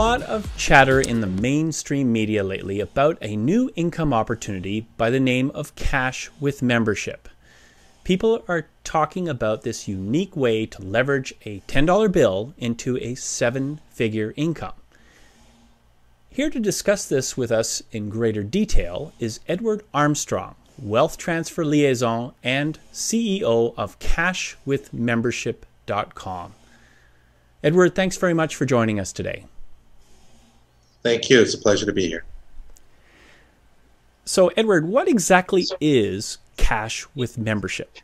lot of chatter in the mainstream media lately about a new income opportunity by the name of Cash with Membership. People are talking about this unique way to leverage a $10 bill into a seven-figure income. Here to discuss this with us in greater detail is Edward Armstrong, Wealth Transfer Liaison and CEO of CashWithMembership.com. Edward, thanks very much for joining us today. Thank you. It's a pleasure to be here. So, Edward, what exactly is Cash with Membership?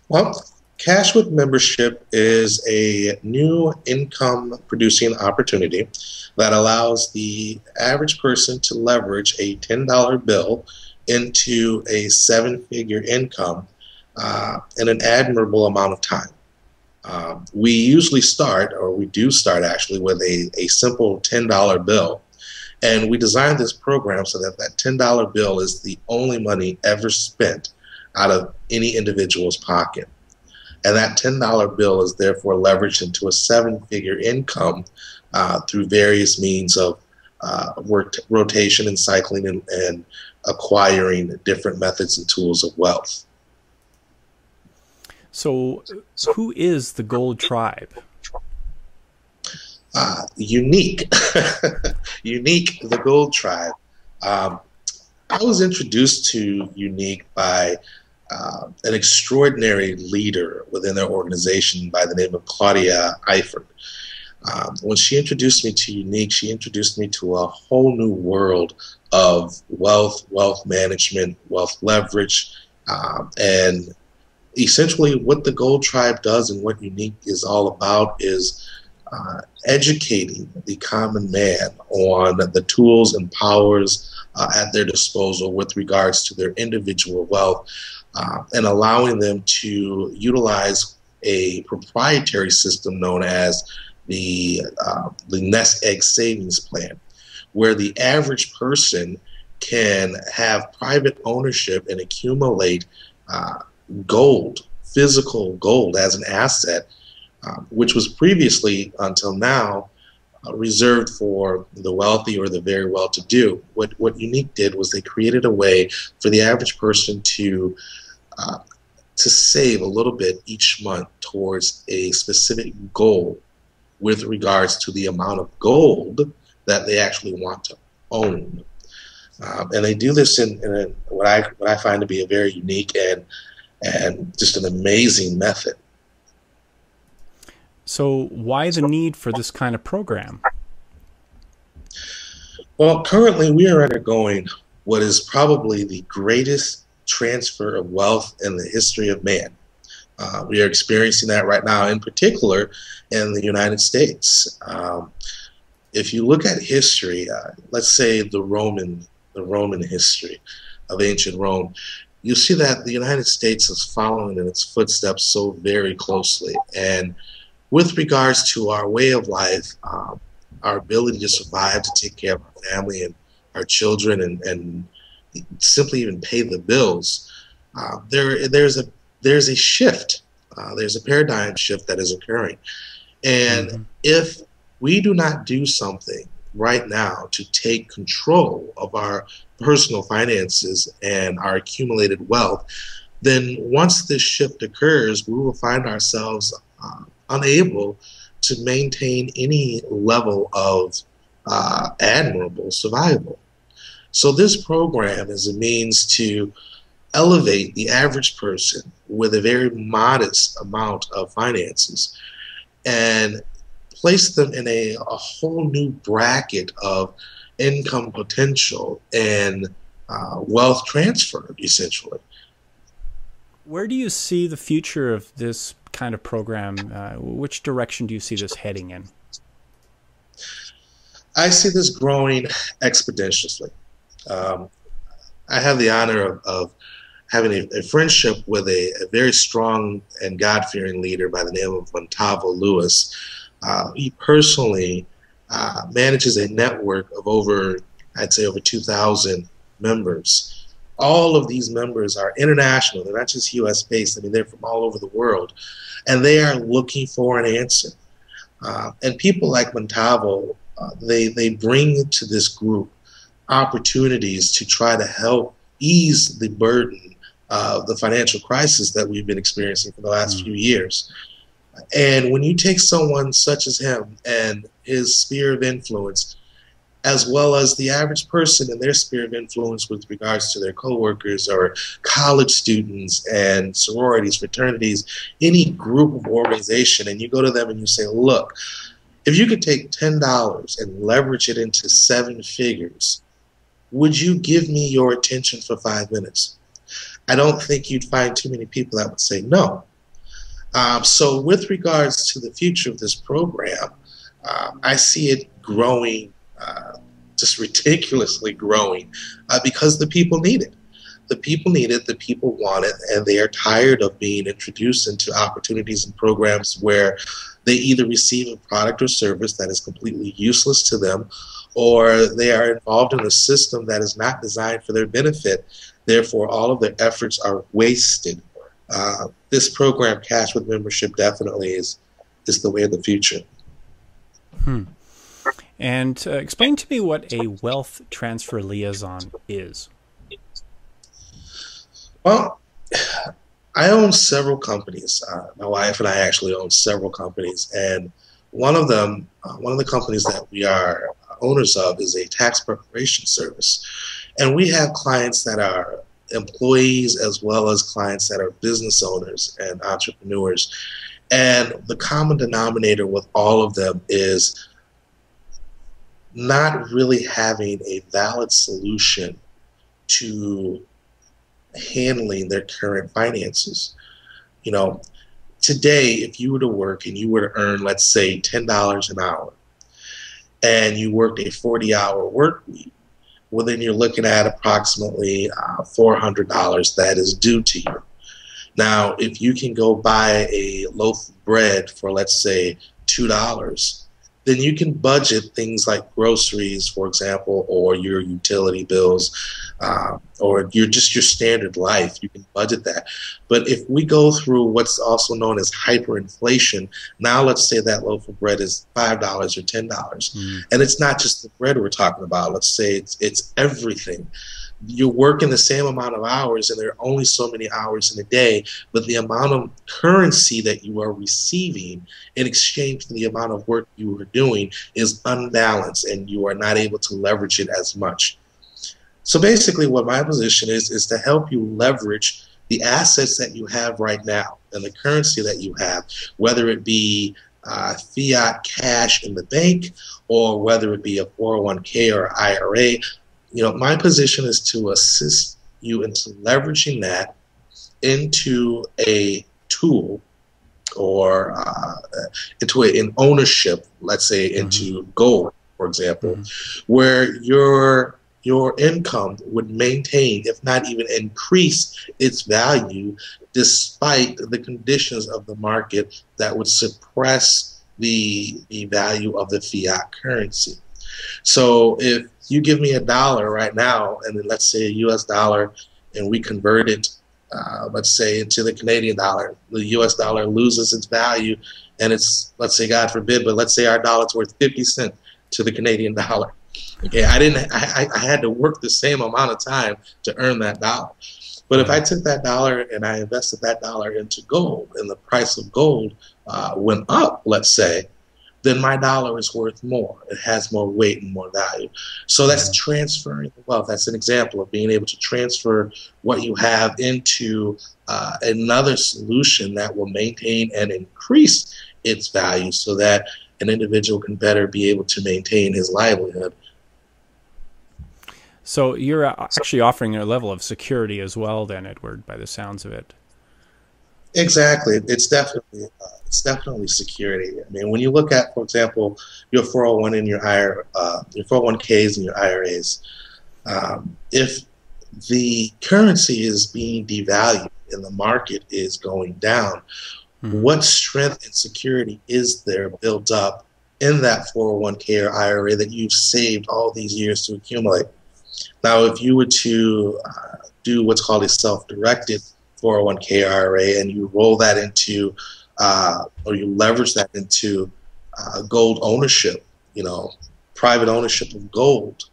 Well, Cash with Membership is a new income-producing opportunity that allows the average person to leverage a $10 bill into a seven-figure income in an admirable amount of time. We usually start, or we do start actually, with a simple $10 bill. And we designed this program so that that $10 bill is the only money ever spent out of any individual's pocket. And that $10 bill is therefore leveraged into a seven-figure income through various means of rotation and cycling and acquiring different methods and tools of wealth. So who is the Gold Tribe? Unique. Unique, the Gold Tribe. I was introduced to Unique by an extraordinary leader within their organization by the name of Claudia Eifert. When she introduced me to Unique, she introduced me to a whole new world of wealth management, wealth leverage, and essentially what the Gold Tribe does and what Unique is all about is educating the common man on the tools and powers at their disposal with regards to their individual wealth, and allowing them to utilize a proprietary system known as the Nest Egg Savings Plan, where the average person can have private ownership and accumulate gold, physical gold as an asset, which was previously, until now, reserved for the wealthy or the very well-to-do. What Unique did was they created a way for the average person to save a little bit each month towards a specific goal with regards to the amount of gold that they actually want to own. And they do this in what I find to be a very unique and just an amazing method. So why the need for this kind of program? Well, currently we are undergoing what is probably the greatest transfer of wealth in the history of man. We are experiencing that right now, in particular in the United States. If you look at history, let's say the Roman history of ancient Rome, you see that the United States is following in its footsteps so very closely. And with regards to our way of life, our ability to survive, to take care of our family and our children, and simply even pay the bills, there's a shift. There's a paradigm shift that is occurring. And if we do not do something right now to take control of our personal finances and our accumulated wealth, then once this shift occurs, we will find ourselves unable to maintain any level of admirable survival. So this program is a means to elevate the average person with a very modest amount of finances and place them in a whole new bracket of income potential and wealth transfer, essentially. Where do you see the future of this kind of program? Which direction do you see this heading in? I see this growing exponentially. I have the honor of having a friendship with a very strong and God-fearing leader by the name of Montalvo Lewis. He personally manages a network of I'd say over 2,000 members. All of these members are international. They're not just U.S. based. I mean, they're from all over the world. And they are looking for an answer. And people like Montavo, they bring to this group opportunities to try to help ease the burden of the financial crisis that we've been experiencing for the last few years. And when you take someone such as him and his sphere of influence, as well as the average person and their sphere of influence with regards to their coworkers or college students and sororities, fraternities, any group of organization, and you go to them and you say, look, if you could take $10 and leverage it into 7 figures, would you give me your attention for 5 minutes? I don't think you'd find too many people that would say no. So with regards to the future of this program, I see it growing, just ridiculously growing, because the people need it. The people need it, the people want it, and they are tired of being introduced into opportunities and programs where they either receive a product or service that is completely useless to them, or they are involved in a system that is not designed for their benefit. Therefore, all of their efforts are wasted. This program, Cash with Membership, definitely is the way of the future. And explain to me what a wealth transfer liaison is. Well, I own several companies. My wife and I actually own several companies, and one of the companies that we are owners of is a tax preparation service. And we have clients that are employees as well as clients that are business owners and entrepreneurs. And the common denominator with all of them is not really having a valid solution to handling their current finances. You know, today, if you were to work and you were to earn, let's say, $10 an hour, and you worked a 40-hour work week, well, then you're looking at approximately $400 that is due to you. Now, if you can go buy a loaf of bread for, let's say, $2, then you can budget things like groceries, for example, or your utility bills, or your standard life. You can budget that. But if we go through what's also known as hyperinflation, now let's say that loaf of bread is $5 or $10, and it's not just the bread we're talking about. Let's say it's everything. You're working the same amount of hours, and there are only so many hours in a day, but the amount of currency that you are receiving in exchange for the amount of work you are doing is unbalanced, and you are not able to leverage it as much. So basically what my position is to help you leverage the assets that you have right now and the currency that you have, whether it be fiat cash in the bank or whether it be a 401k or IRA. You know, my position is to assist you into leveraging that into a tool or into an ownership, let's say into gold, for example, where your income would maintain, if not even increase its value, despite the conditions of the market that would suppress the value of the fiat currency. So if you give me $1 right now, and then let's say a US dollar, and we convert it, let's say, into the Canadian dollar, the US dollar loses its value, and it's, let's say, God forbid, but let's say our dollar's worth 50 cents to the Canadian dollar. Okay, I had to work the same amount of time to earn that dollar. But if I took that dollar and I invested that dollar into gold, and the price of gold went up, let's say, then my dollar is worth more. It has more weight and more value. So that's transferring wealth. That's an example of being able to transfer what you have into another solution that will maintain and increase its value so that an individual can better be able to maintain his livelihood. So you're actually offering a level of security as well then, Edward, by the sounds of it. Exactly. It's definitely security. I mean, when you look at, for example, your 401 and your 401ks and your IRAs, if the currency is being devalued and the market is going down, what strength and security is there built up in that 401k or IRA that you've saved all these years to accumulate? Now, if you were to do what's called a self-directed 401k or IRA, and you roll that into, or you leverage that into gold ownership, private ownership of gold,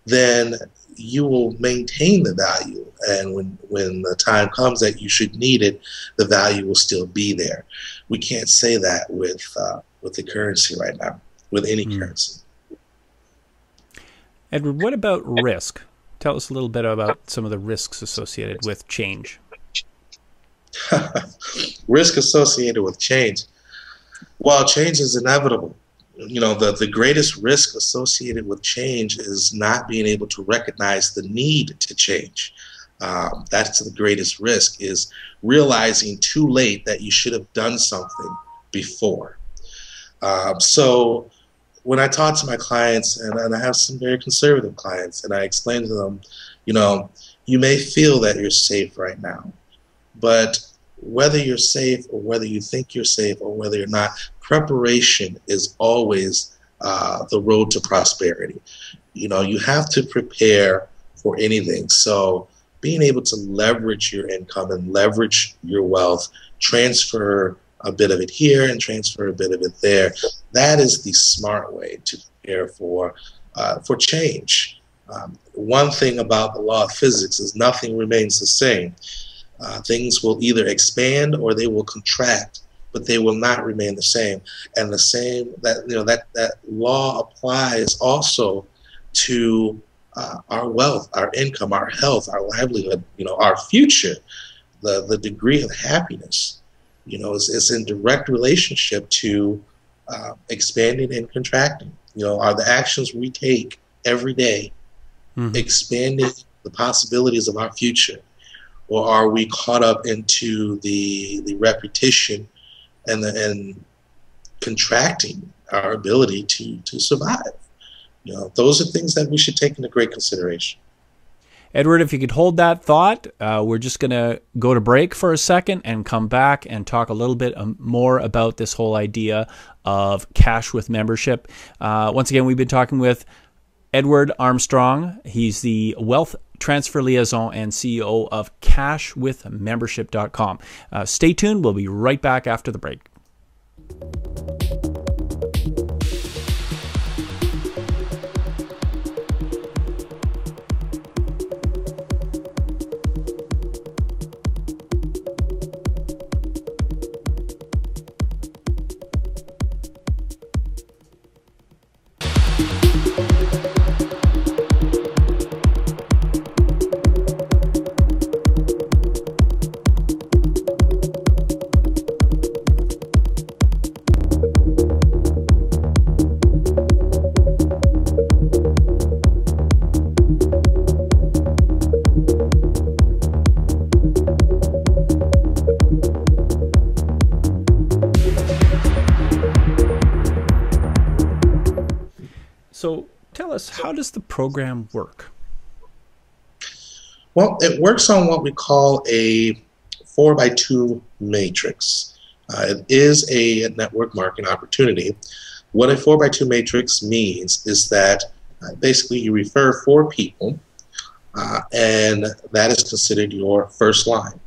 then you will maintain the value. And when the time comes that you should need it, the value will still be there. We can't say that with the currency right now, with any currency. Edward, what about risk? Tell us a little bit about some of the risks associated with change. Risk associated with change. Well, change is inevitable. The greatest risk associated with change is not being able to recognize the need to change. That's the greatest risk, is realizing too late that you should have done something before. So when I talk to my clients, and I have some very conservative clients, and I explain to them, you may feel that you're safe right now, but whether you're safe or whether you think you're safe or whether you're not, preparation is always the road to prosperity. You have to prepare for anything. So being able to leverage your income and leverage your wealth, transfer a bit of it here and transfer a bit of it there, that is the smart way to prepare for change. One thing about the law of physics is nothing remains the same. Things will either expand or they will contract, but they will not remain the same. And the same that law applies also to our wealth, our income, our health, our livelihood, our future, the degree of happiness. Is in direct relationship to expanding and contracting. Are the actions we take every day expanding the possibilities of our future? Or are we caught up into the repetition and contracting our ability to survive? Those are things that we should take into great consideration. Edward, if you could hold that thought, we're just going to go to break for a second and come back and talk a little bit more about this whole idea of cash with membership. Once again, we've been talking with Edward Armstrong. He's the Wealth Transfer Liaison and CEO of CashWithMembership.com. Stay tuned. We'll be right back after the break. So tell us, how does the program work? Well, it works on what we call a 4x2 matrix. It is a network marketing opportunity. What a 4x2 matrix means is that basically you refer 4 people, and that is considered your first line.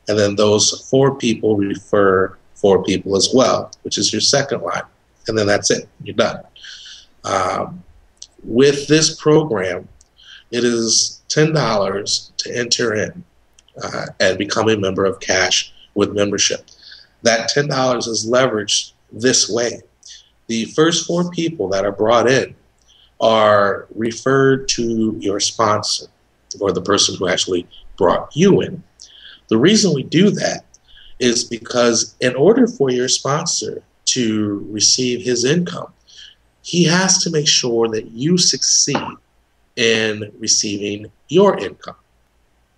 And then those 4 people refer 4 people as well, which is your second line. And then that's it. You're done. With this program, it is $10 to enter in and become a member of Cash with Membership. That $10 is leveraged this way. The first 4 people that are brought in are referred to your sponsor or the person who actually brought you in. The reason we do that is because in order for your sponsor to receive his income, he has to make sure that you succeed in receiving your income.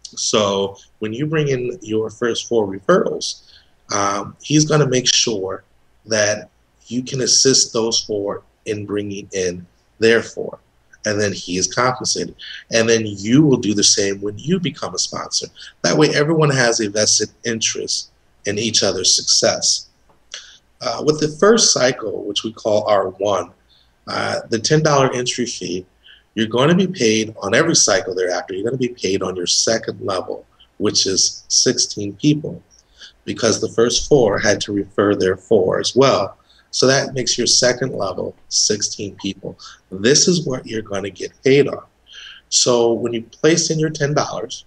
So when you bring in your first 4 referrals, he's going to make sure that you can assist those 4 in bringing in their 4. And then he is compensated. And then you will do the same when you become a sponsor. That way everyone has a vested interest in each other's success. With the first cycle, which we call R1, the $10 entry fee, you're going to be paid on every cycle thereafter. You're going to be paid on your second level, which is 16 people, because the first 4 had to refer their 4 as well. So that makes your second level 16 people. This is what you're going to get paid on. So when you place in your $10,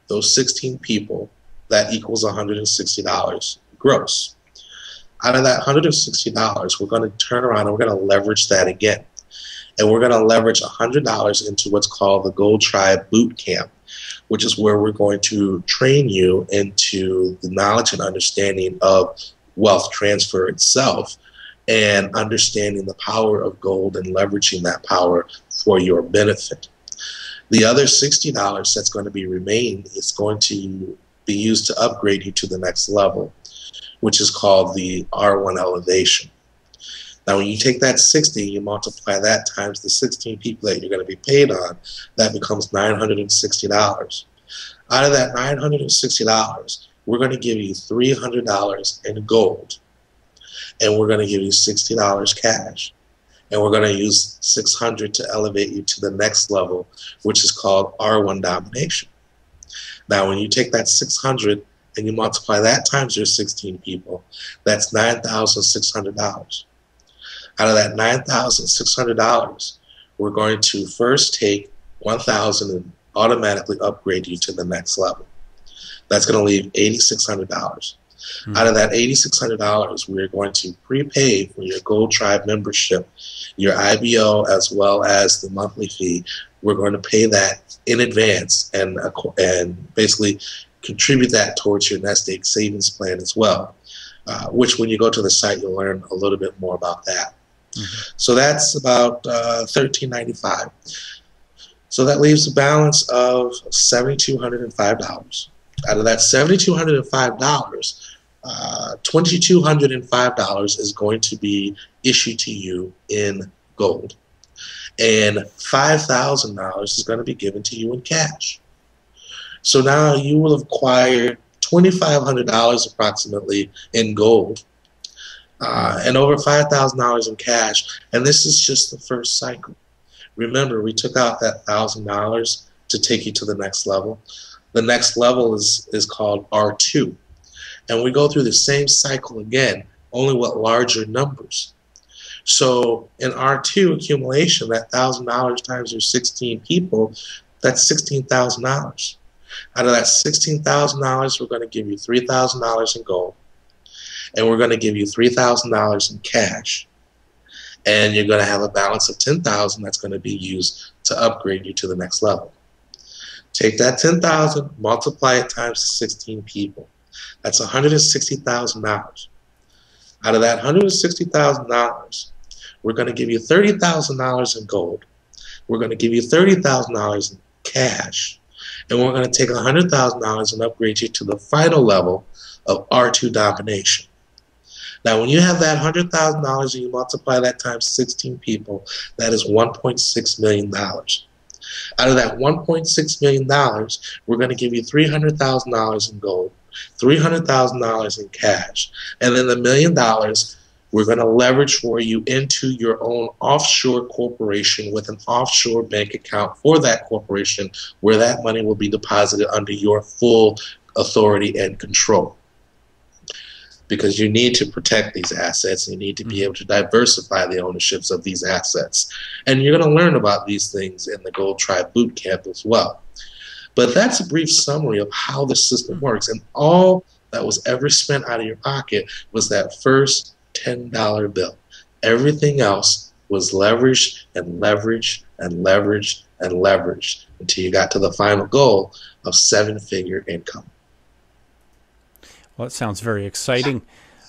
those 16 people, that equals $160 gross. Out of that $160, we're going to turn around and we're going to leverage that again. And we're going to leverage $100 into what's called the Gold Tribe Boot Camp, which is where we're going to train you into the knowledge and understanding of wealth transfer itself and understanding the power of gold and leveraging that power for your benefit. The other $60 that's going to be remain is going to be used to upgrade you to the next level, which is called the R1 elevation. Now, when you take that 60, you multiply that times the 16 people that you're going to be paid on, that becomes $960. Out of that $960, we're going to give you $300 in gold, and we're going to give you $60 cash, and we're going to use $600 to elevate you to the next level, which is called R1 domination. Now, when you take that $600 and you multiply that times your 16 people, that's $9,600. Out of that $9,600, we're going to first take $1,000 and automatically upgrade you to the next level. That's going to leave $8,600. Out of that $8,600, we're going to prepay for your Gold Tribe membership, your IBO, as well as the monthly fee. We're going to pay that in advance and basically contribute that towards your nest egg savings plan as well, which when you go to the site, you'll learn a little bit more about that. So that's about $1,395. So that leaves a balance of $7,205. Out of that $7,205, $2,205 is going to be issued to you in gold, and $5,000 is going to be given to you in cash. So now you will have acquired $2,500 approximately in gold, and over $5,000 in cash, and this is just the first cycle. Remember, we took out that $1,000 to take you to the next level. The next level is called R2, and we go through the same cycle again, only with larger numbers. So in R2 accumulation, that $1,000 times your 16 people, that's $16,000. Out of that $16,000, we're going to give you $3,000 in gold, and we're going to give you $3,000 in cash, and you're going to have a balance of $10,000 that's going to be used to upgrade you to the next level. Take that $10,000, multiply it times 16 people. That's $160,000. Out of that $160,000, we're going to give you $30,000 in gold. We're going to give you $30,000 in cash, and we're going to take $100,000 and upgrade you to the final level of R2 domination. Now, when you have that $100,000 and you multiply that times 16 people, that is $1.6 million. Out of that $1.6 million, we're going to give you $300,000 in gold, $300,000 in cash, and then the $1 million we're going to leverage for you into your own offshore corporation with an offshore bank account for that corporation, where that money will be deposited under your full authority and control. Because you need to protect these assets, and you need to be able to diversify the ownerships of these assets. And you're going to learn about these things in the Gold Tribe Boot Camp as well. But that's a brief summary of how the system works. And all that was ever spent out of your pocket was that first $10 bill. Everything else was leveraged and leveraged and leveraged and leveraged until you got to the final goal of seven-figure income. Well, it sounds very exciting.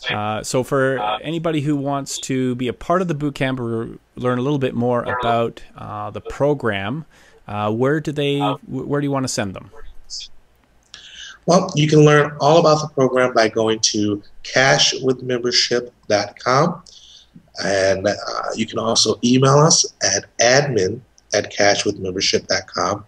So for anybody who wants to be a part of the boot camp or learn a little bit more about the program, where do you want to send them? Well, you can learn all about the program by going to cashwithmembership.com, and you can also email us at admin@cashwithmembership.com,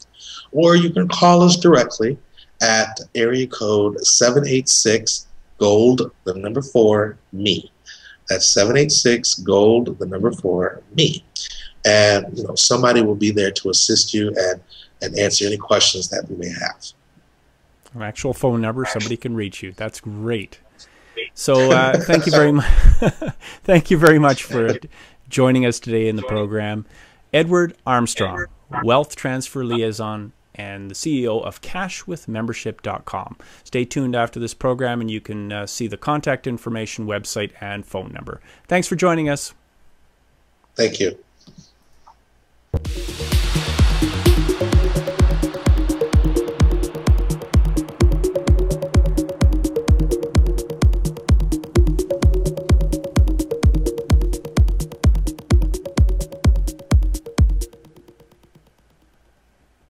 or you can call us directly at area code 786-GOLD, the number 4, me. That's 786-GOLD, 4, me. And somebody will be there to assist you and answer any questions that we may have. An actual phone number, somebody can reach you. That's great. So thank you very much. Thank you very much for joining us today in the program. Edward Armstrong, Wealth Transfer Liaison and the CEO of cashwithmembership.com. Stay tuned after this program and you can see the contact information, website, and phone number. Thanks for joining us. Thank you.